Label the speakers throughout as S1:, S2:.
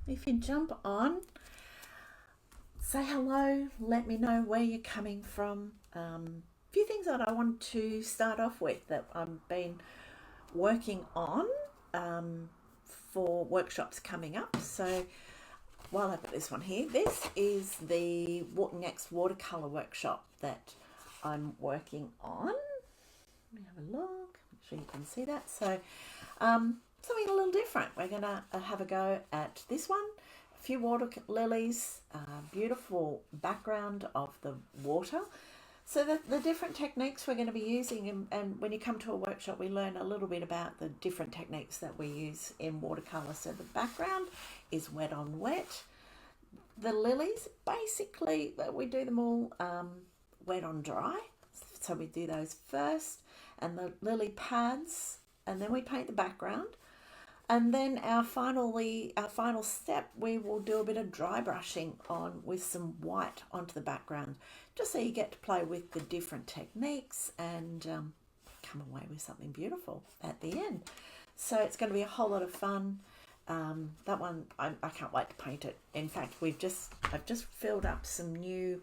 S1: If you jump on, say hello, let me know where you're coming from. A few things that I want to start off with that I've been working on for workshops coming up. So while I've got this one here, this is the next watercolour workshop that I'm working on. Let me have a look, make sure you can see that. So something a little different. We're going to have a go at this one. A few water lilies, beautiful background of the water. So the different techniques we're going to be using, and when you come to a workshop, we learn a little bit about the different techniques that we use in watercolour. So the background is wet on wet. The lilies, basically, we do them all wet on dry. So we do those first, and the lily pads, and then we paint the background. And then our final step, we will do a bit of dry brushing on with some white onto the background, just so you get to play with the different techniques and come away with something beautiful at the end. So it's going to be a whole lot of fun. That one, I can't wait to paint it. In fact, I've just filled up some new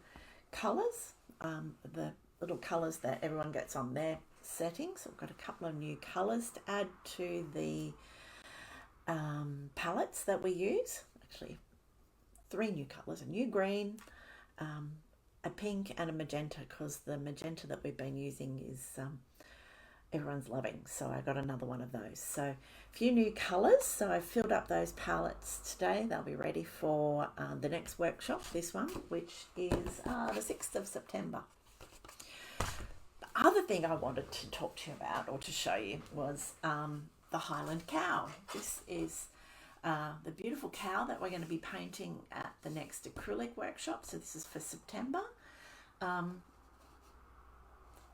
S1: colours, the little colours that everyone gets on their settings. I've got a couple of new colours to add to the palettes that we use. Actually, 3 new colours: a new green, a pink, and a magenta, because the magenta that we've been using is everyone's loving, so I got another one of those. So a few new colours. So I filled up those palettes today. They'll be ready for the next workshop, this one, which is the 6th of September. The other thing I wanted to talk to you about, or to show you, was the Highland cow. This is the beautiful cow that we're going to be painting at the next acrylic workshop. So this is for September.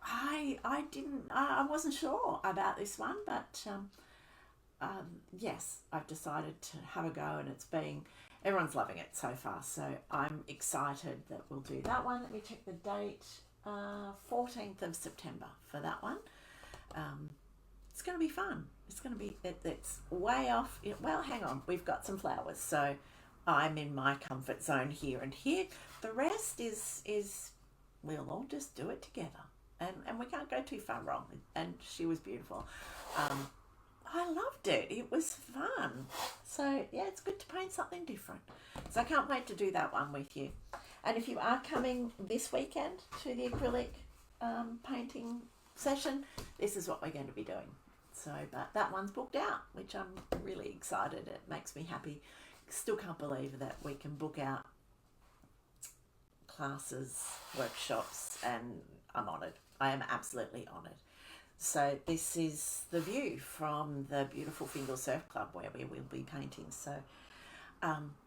S1: I wasn't sure about this one, but yes, I've decided to have a go, and everyone's loving it so far. So I'm excited that we'll do that one. Let me check the date. 14th of September for that one. It's going to be fun. It's going to be, it's way off. Well, hang on, we've got some flowers, so I'm in my comfort zone here and here. The rest is we'll all just do it together, and we can't go too far wrong. And she was beautiful. I loved it. It was fun. So yeah, it's good to paint something different. So I can't wait to do that one with you. And if you are coming this weekend to the acrylic painting session, this is what we're going to be doing. So, but that one's booked out, which I'm really excited. It makes me happy. Still can't believe that we can book out classes, workshops, and I'm honoured. I am absolutely honoured. So this is the view from the beautiful Fingal Surf Club where we will be painting. So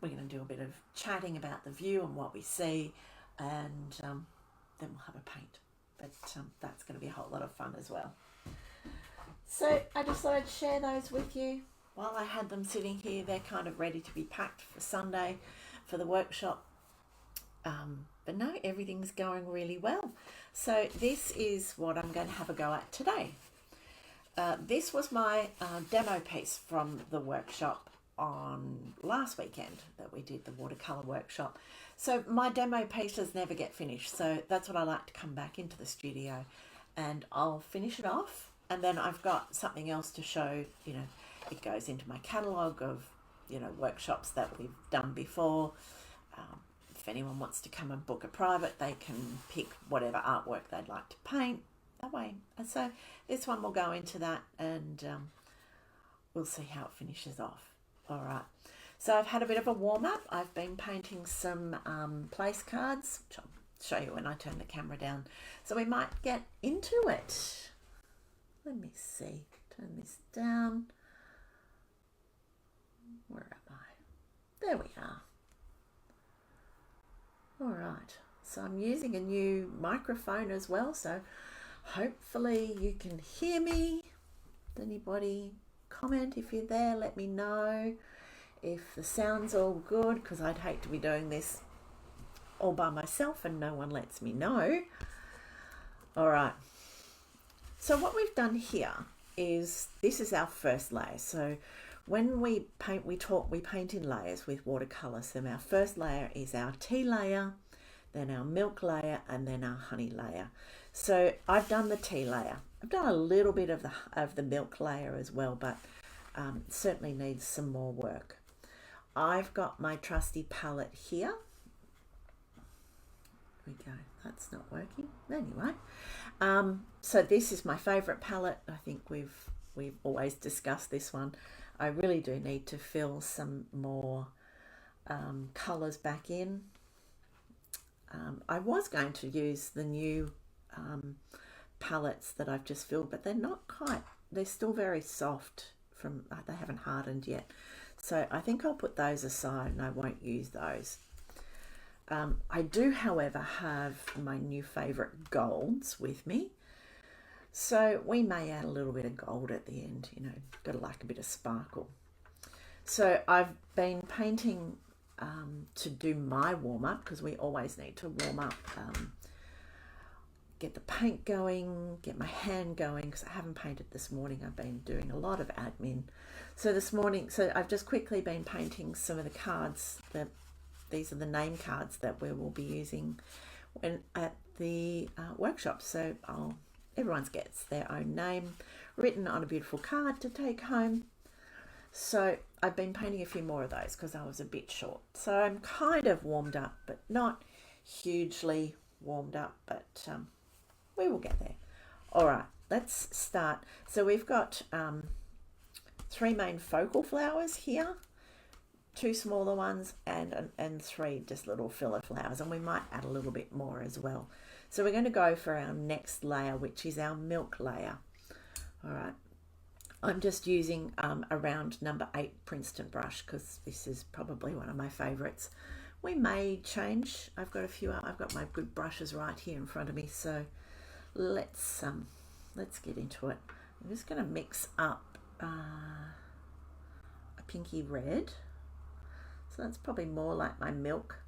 S1: we're going to do a bit of chatting about the view and what we see, and then we'll have a paint. But that's going to be a whole lot of fun as well. So I just thought I'd share those with you while I had them sitting here. They're kind of ready to be packed for Sunday for the workshop. But no, everything's going really well. So this is what I'm going to have a go at today. This was my demo piece from the workshop on last weekend that we did the watercolour workshop. So my demo pieces never get finished, so that's what I like to come back into the studio and I'll finish it off, and then I've got something else to show. It goes into my catalogue of workshops that we've done before. If anyone wants to come and book a private, they can pick whatever artwork they'd like to paint that way. And so this one will go into that, and we'll see how it finishes off. All right, so I've had a bit of a warm-up. I've been painting some place cards, which I'll show you when I turn the camera down. So we might get into it. Let me see, turn this down. Where am I? There we are. All right, so I'm using a new microphone as well, so hopefully you can hear me. Anybody comment if you're there? Let me know if the sound's all good, because I'd hate to be doing this all by myself and no one lets me know. All right, so what we've done here is, this is our first layer. So when we paint, we paint in layers with watercolour. So our first layer is our tea layer, then our milk layer, and then our honey layer. So I've done the tea layer. I've done a little bit of the milk layer as well, but it certainly needs some more work. I've got my trusty palette here. There we go. That's not working. Anyway, so this is my favourite palette. I think we've always discussed this one. I really do need to fill some more colours back in. I was going to use the new palettes that I've just filled, but they're not quite, they're still very soft, they haven't hardened yet. So I think I'll put those aside and I won't use those. I do, however, have my new favourite golds with me. So we may add a little bit of gold at the end, you know, got to like a bit of sparkle. So I've been painting to do my warm-up, because we always need to warm up, get the paint going, get my hand going, because I haven't painted this morning. I've been doing a lot of admin. So this morning, I've just quickly been painting some of the cards. These are the name cards that we will be using when at the workshop. So everyone gets their own name written on a beautiful card to take home. So I've been painting a few more of those because I was a bit short. So I'm kind of warmed up, but not hugely warmed up, but we will get there. All right, let's start. So we've got 3 main focal flowers here, 2 smaller ones, and 3 just little filler flowers, and we might add a little bit more as well. So we're going to go for our next layer, which is our milk layer. All right, I'm just using a round number 8 Princeton brush because this is probably one of my favorites. We may change. I've got my good brushes right here in front of me, so let's get into it. I'm just going to mix up a pinky red. So that's probably more like my milk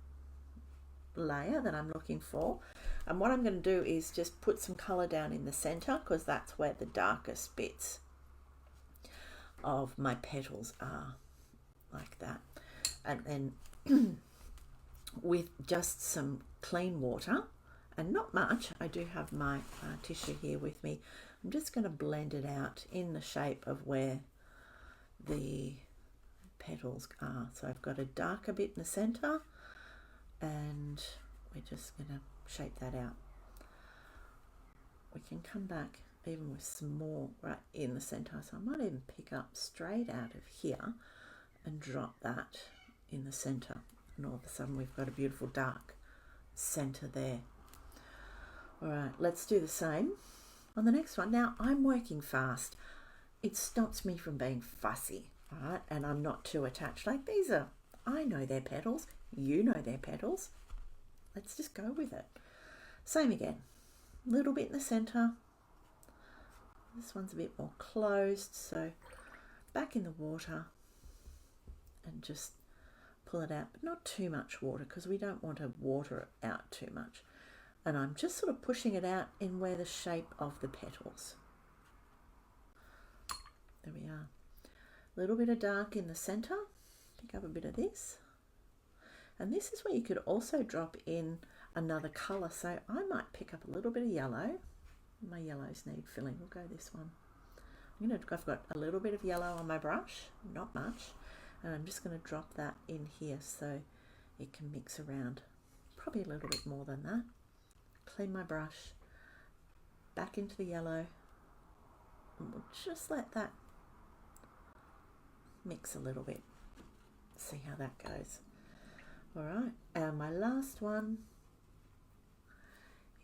S1: layer that I'm looking for. And what I'm going to do is just put some colour down in the centre, because that's where the darkest bits of my petals are, like that. And then with just some clean water, and not much, I do have my tissue here with me, I'm just going to blend it out in the shape of where the petals are. So I've got a darker bit in the centre, and we're just going to shape that out. We can come back even with some more right in the centre, so I might even pick up straight out of here and drop that in the centre, and all of a sudden we've got a beautiful dark centre there. All right, let's do the same on the next one. Now I'm working fast. It stops me from being fussy, all right, and I'm not too attached. Like, these are, I know their petals, you know their petals. Let's just go with it. Same again, a little bit in the centre. This one's a bit more closed, so back in the water and just pull it out, but not too much water, because we don't want to water it out too much. And I'm just sort of pushing it out in where the shape of the petals. There we are. A little bit of dark in the centre. Pick up a bit of this. And this is where you could also drop in another colour. So I might pick up a little bit of yellow. My yellows need filling. We'll go this one. I've got a little bit of yellow on my brush, not much. And I'm just going to drop that in here so it can mix around. Probably a little bit more than that. Clean my brush, back into the yellow, and we'll just let that mix a little bit. See how that goes. All right, and my last one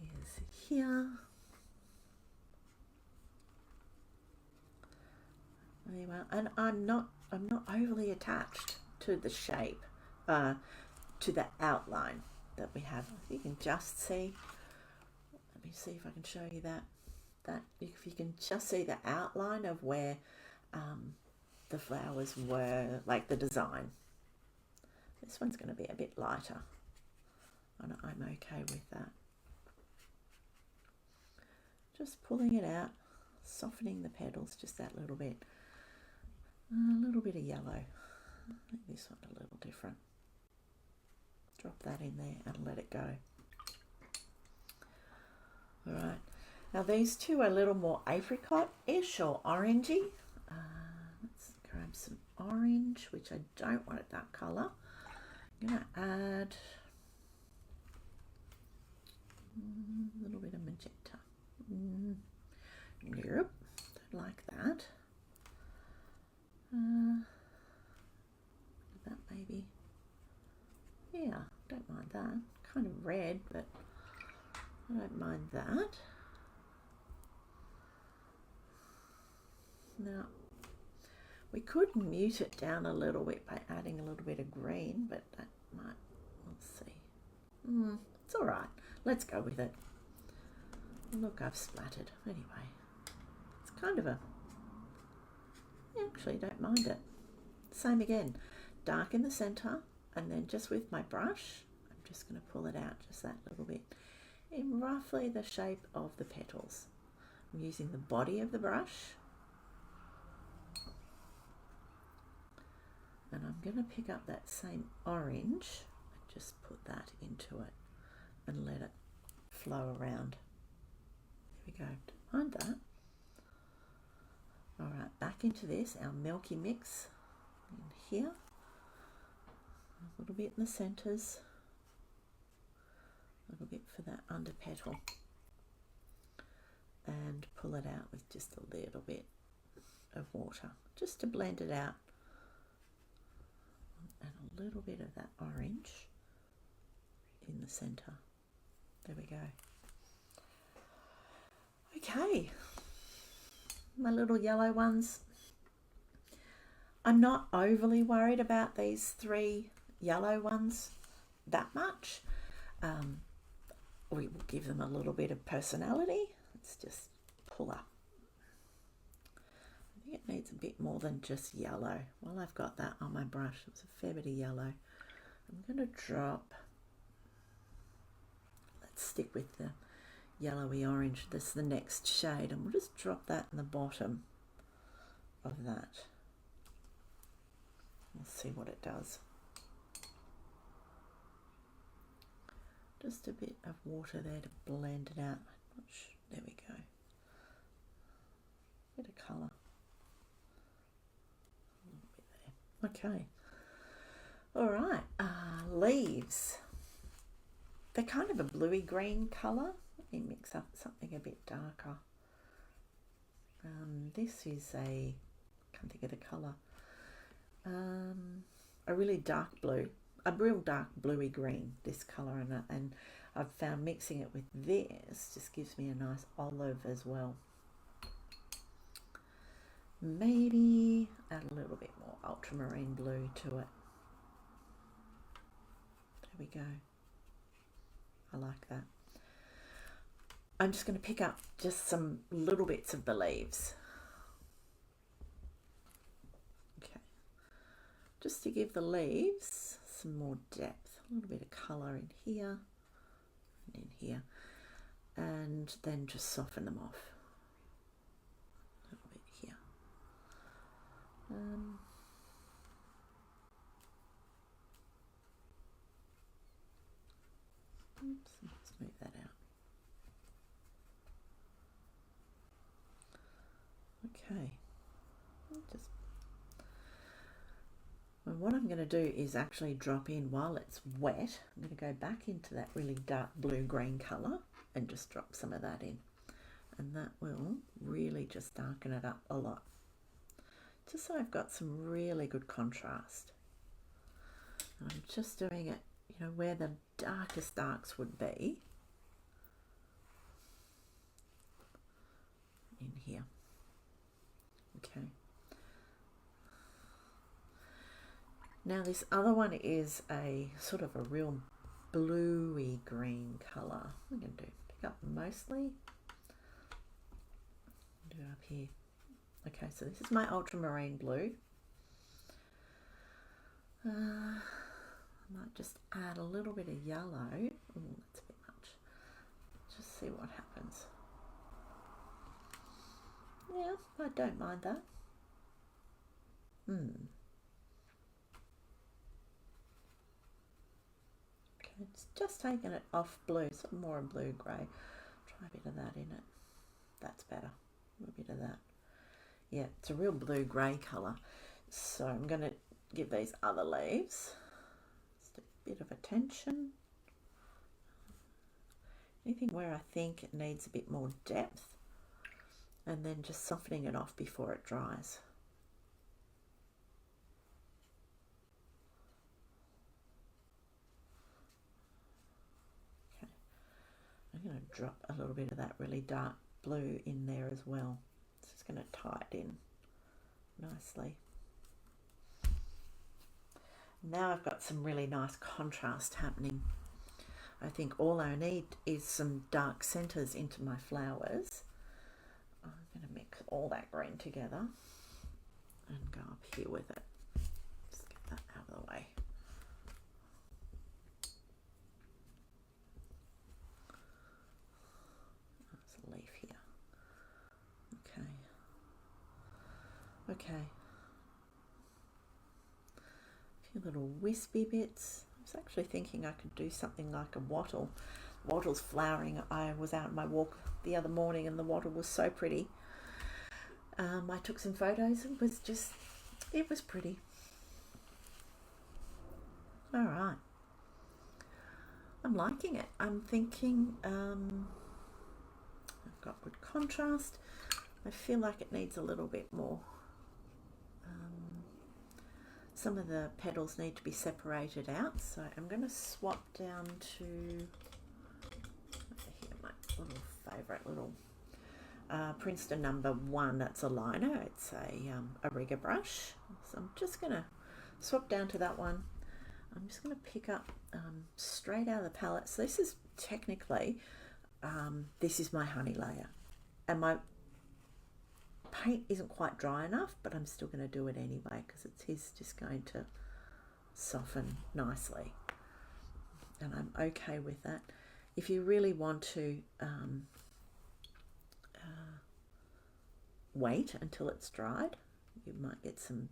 S1: is here. There you are. And I'm not overly attached to the shape, to the outline that we have. You can just see. Let me see if I can show you that if you can just see the outline of where the flowers were, like the design. This one's going to be a bit lighter, and I'm okay with that. Just pulling it out, softening the petals just that little bit. A little bit of yellow. Make this one a little different. Drop that in there and let it go. All right. Now these two are a little more apricot-ish or orangey. Let's grab some orange, which I don't want a dark colour. I'm going to add a little bit of magenta. Nope, don't like that. That maybe. Yeah, don't mind that. Kind of red, but I don't mind that. Now, we could mute it down a little bit by adding a little bit of green, but that might, we'll see. It's all right. Let's go with it. Look, I've splattered. Anyway, it's kind of a, actually don't mind it. Same again, dark in the center, and then just with my brush, I'm just going to pull it out just that little bit in roughly the shape of the petals. I'm using the body of the brush, and I'm going to pick up that same orange and just put that into it and let it flow around. There we go. Don't mind that. All right, back into this, our milky mix in here. A little bit in the centers. A little bit for that under petal. And pull it out with just a little bit of water, just to blend it out. And a little bit of that orange in the center. There we go. Okay, my little yellow ones. I'm not overly worried about these three yellow ones that much. We will give them a little bit of personality. Let's just pull up. I think it needs a bit more than just yellow. Well, I've got that on my brush. It's a fair bit of yellow. I'm going to drop, let's stick with the yellowy orange. This is the next shade, and we'll just drop that in the bottom of that. We'll see what it does. Just a bit of water there to blend it out. There we go. Bit of colour. A little bit there. Okay. All right. Leaves. They're kind of a bluey green colour. Let me mix up something a bit darker. This is a, can't think of the colour. A really dark blue. A real dark bluey green, this colour, and I've found mixing it with this just gives me a nice olive as well. Maybe add a little bit more ultramarine blue to it. There we go. I like that. I'm just going to pick up just some little bits of the leaves. Okay. Just to give the leaves some more depth, a little bit of colour in here and in here, and then just soften them off a little bit here. Oops, let's move that out. Okay, just. And what I'm going to do is actually drop in while it's wet. I'm going to go back into that really dark blue-green colour and just drop some of that in. And that will really just darken it up a lot. Just so I've got some really good contrast. And I'm just doing it, you know, where the darkest darks would be. In here. Okay. Now this other one is a sort of a real bluey green colour. I'm going to pick up mostly. Do it up here. Okay, so this is my ultramarine blue. I might just add a little bit of yellow. Ooh, that's a bit much. Just see what happens. Yeah, I don't mind that. Okay, it's just taking it off blue, so more a blue-grey. Try a bit of that in it. That's better. A little bit of that. Yeah, it's a real blue-grey colour. So I'm going to give these other leaves just a bit of attention. Anything where I think it needs a bit more depth, and then just softening it off before it dries. Okay, I'm going to drop a little bit of that really dark blue in there as well. It's just going to tie it in nicely. Now I've got some really nice contrast happening. I think all I need is some dark centres into my flowers. I'm going to mix all that green together and go up here with it. Just get that out of the way. There's a leaf here. Okay. Okay. A few little wispy bits. I was actually thinking I could do something like a wattle. Wattle's flowering. I was out on my walk the other morning and the wattle was so pretty. I took some photos and it was pretty. All right. I'm liking it. I'm thinking I've got good contrast. I feel like it needs a little bit more. Some of the petals need to be separated out, so I'm going to swap down to here, my little favourite little Princeton number 1. That's a liner. It's a rigger brush. So I'm just going to swap down to that one. I'm just going to pick up straight out of the palette. So this is technically this is my honey layer, and my paint isn't quite dry enough, but I'm still going to do it anyway because it's just going to soften nicely, and I'm okay with that. If you really want to wait until it's dried, you might get some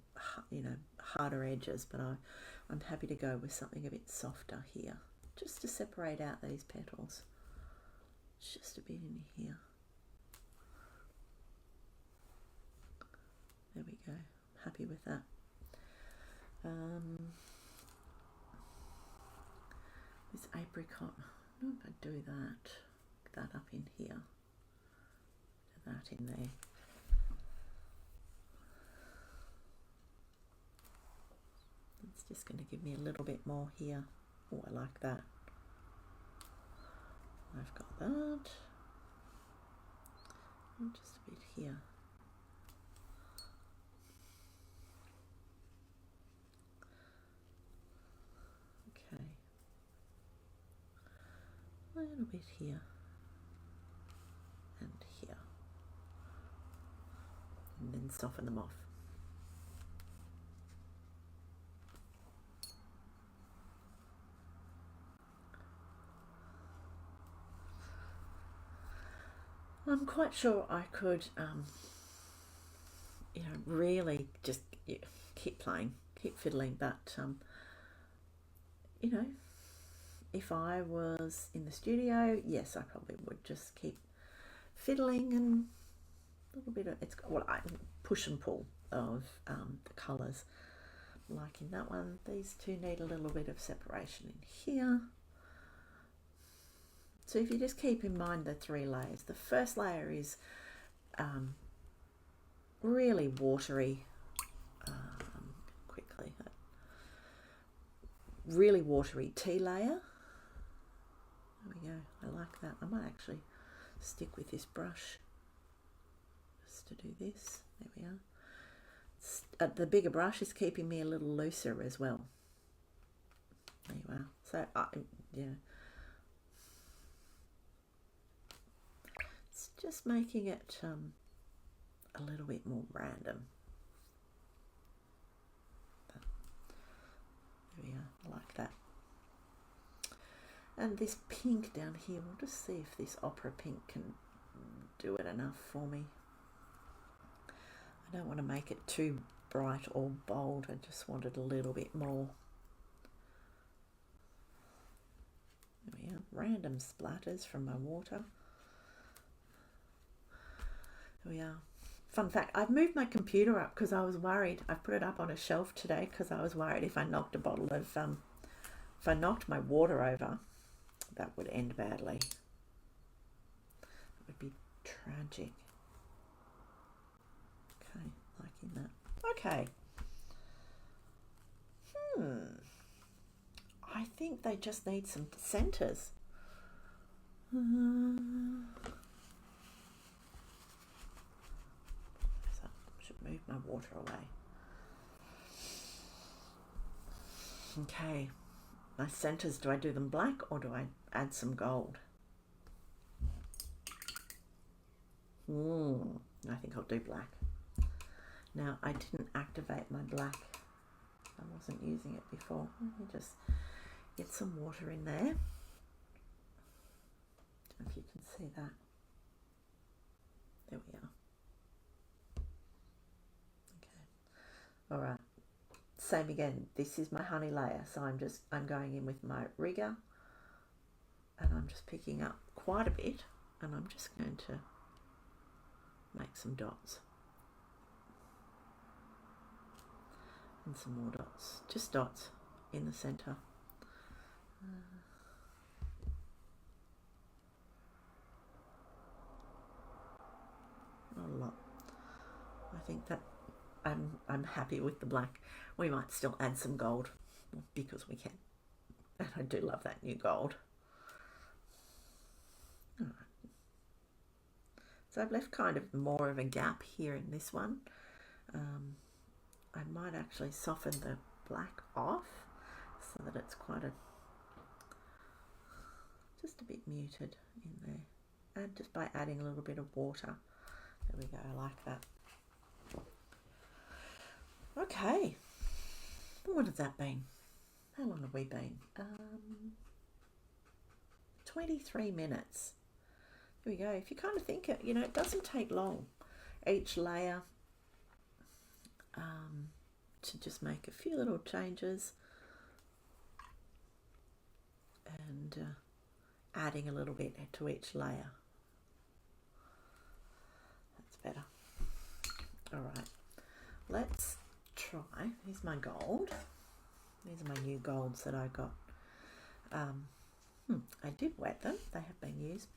S1: harder edges, but I'm happy to go with something a bit softer here just to separate out these petals. Just a bit in here. There we go. I'm happy with that. This apricot, I don't know if I do that up in here. Do that in there. It's just going to give me a little bit more here. Oh, I like that. I've got that. And just a bit here. Okay. A little bit here. And here. And then soften them off. I'm quite sure I could, really just keep playing, keep fiddling. But, if I was in the studio, yes, I probably would just keep fiddling and a little bit of, I push and pull of the colours. Like in that one, these two need a little bit of separation in here. So if you just keep in mind the 3 layers, the first layer is really watery, really watery tea layer. There we go, I like that. I might actually stick with this brush just to do this. There we are. The bigger brush is keeping me a little looser as well. There you are. So, yeah. Just making it a little bit more random. But there we are, I like that. And this pink down here, we'll just see if this opera pink can do it enough for me. I don't want to make it too bright or bold. I just wanted a little bit more. There we are. Random splatters from my water. There we are. Fun fact, I've moved my computer up because I was worried. I put it up on a shelf today because I was worried if I knocked a bottle of, if I knocked my water over, that would end badly. It would be tragic. Okay, liking that. Okay. I think they just need some centres. Move my water away. Okay, my centres, do I do them black or do I add some gold? I think I'll do black. Now, I didn't activate my black. I wasn't using it before. Let me just get some water in there. I don't know if you can see that. There we are. All right, same again. This is my honey layer, so I'm going in with my rigger, and I'm just picking up quite a bit, and I'm just going to make some dots and some more dots, just dots in the center. Not a lot. I think that I'm happy with the black. We might still add some gold because we can. And I do love that new gold. All right. So I've left kind of more of a gap here in this one. I might actually soften the black off so that it's quite just a bit muted in there. And just by adding a little bit of water. There we go, I like that. Okay, what has that been? How long have we been? 23 minutes. There we go. If you kind of think it, it doesn't take long. Each layer, to just make a few little changes and adding a little bit to each layer. That's better. All right, let's try. Here's my gold. These are my new golds that I got. I did wet them. They have been used,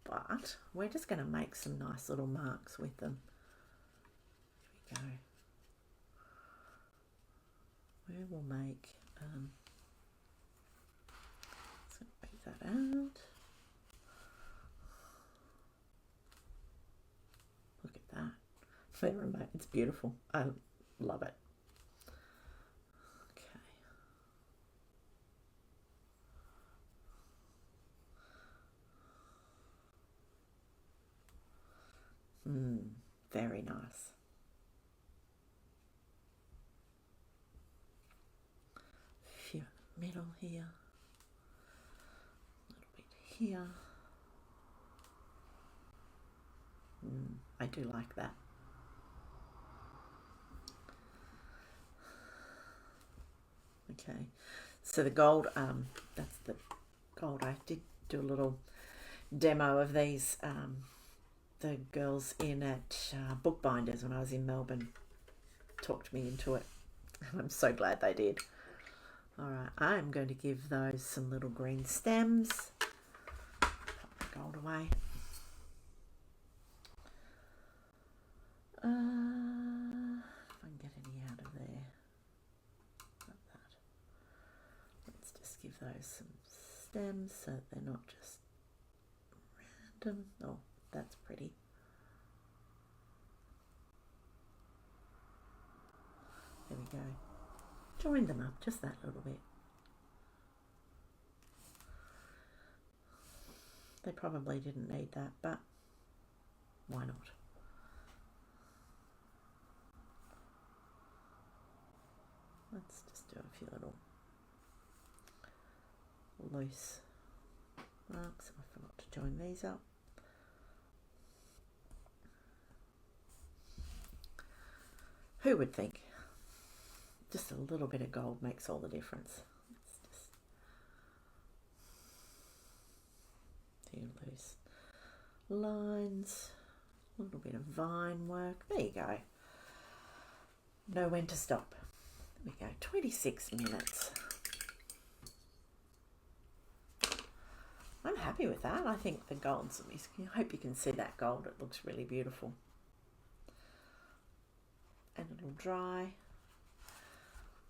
S1: but we're just going to make some nice little marks with them. Here we go. We will make, let's pick that out. Look at that. It's beautiful. I love it. Very nice. Few middle here, a little bit here. I do like that. Okay, so the gold, that's the gold. I did do a little demo of these. The girls in at Bookbinders when I was in Melbourne talked me into it, and I'm so glad they did. All right, I'm going to give those some little green stems. Put the gold away. If I can get any out of there. Like that. Let's just give those some stems so they're not just random. Oh, that's pretty. There we go. Join them up just that little bit. They probably didn't need that, but why not? Let's just do a few little loose marks. I forgot to join these up. Who would think Just a little bit of gold makes all the difference. It's just a few loose lines, a little bit of vine work. There you go. Know when to stop. There we go, 26 minutes. I'm happy with that. I think the gold's, I hope you can see that gold. It looks really beautiful. And it'll dry.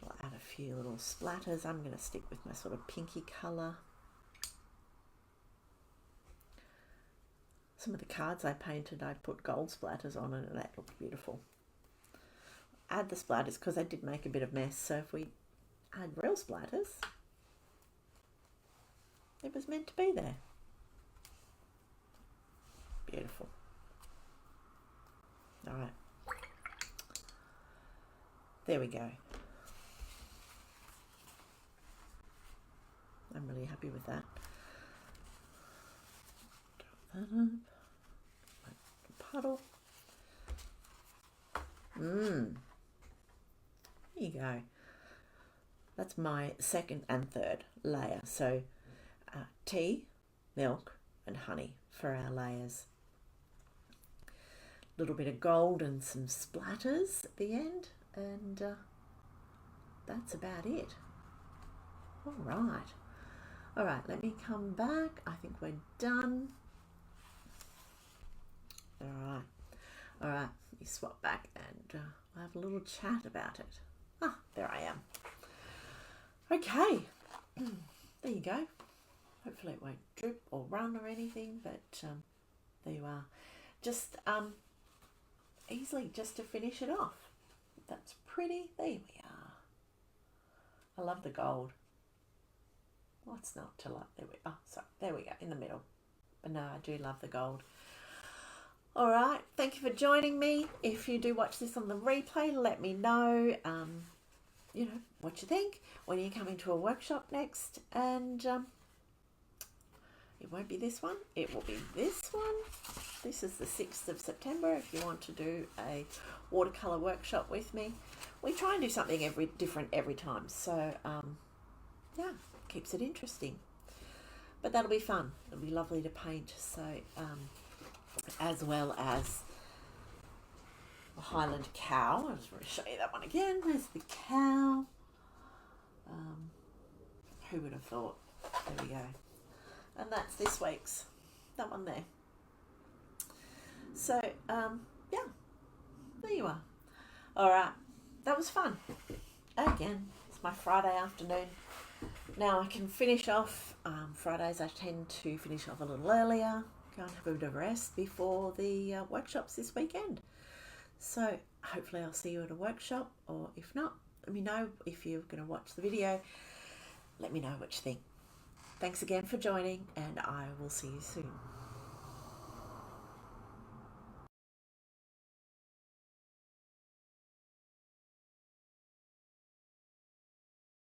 S1: I'll add a few little splatters. I'm going to stick with my sort of pinky colour. Some of the cards I painted, I put gold splatters on and that looked beautiful. Add the splatters because I did make a bit of mess. So if we add real splatters, it was meant to be there. Beautiful. All right. There we go. I'm really happy with that. Drop that up. Puddle. There you go. That's my second and third layer. So tea, milk and honey for our layers. A little bit of gold and some splatters at the end, and that's about it. All right, let me come back. I think we're done. All right, let me swap back and we'll have a little chat about it. Ah, there I am. Okay, there you go. Hopefully it won't drip or run or anything, but there you are. Just easily just to finish it off. That's pretty. There we are. I love the gold. What's not to love? There we are. Oh, sorry. There we go, in the middle. But no, I do love the gold. All right. Thank you for joining me. If you do watch this on the replay, let me know, you know, what you think. When you're coming to a workshop next. And it won't be this one. It will be this one. This is the 6th of September. If you want to do a watercolour workshop with me. We try and do something different every time. So, yeah. Keeps it interesting, but that'll be fun. It'll be lovely to paint. So as well as a Highland cow. I just want to show you that one again. There's the cow. Who would have thought? There we go. And that's this week's, that one there. So yeah, there you are. All right, that was fun. Again, it's my Friday afternoon. Now I can finish off, Fridays I tend to finish off a little earlier, go and have a bit of rest before the workshops this weekend. So hopefully I'll see you at a workshop, or if not, let me know. If you're going to watch the video, let me know what you think. Thanks again for joining, and I will see you soon.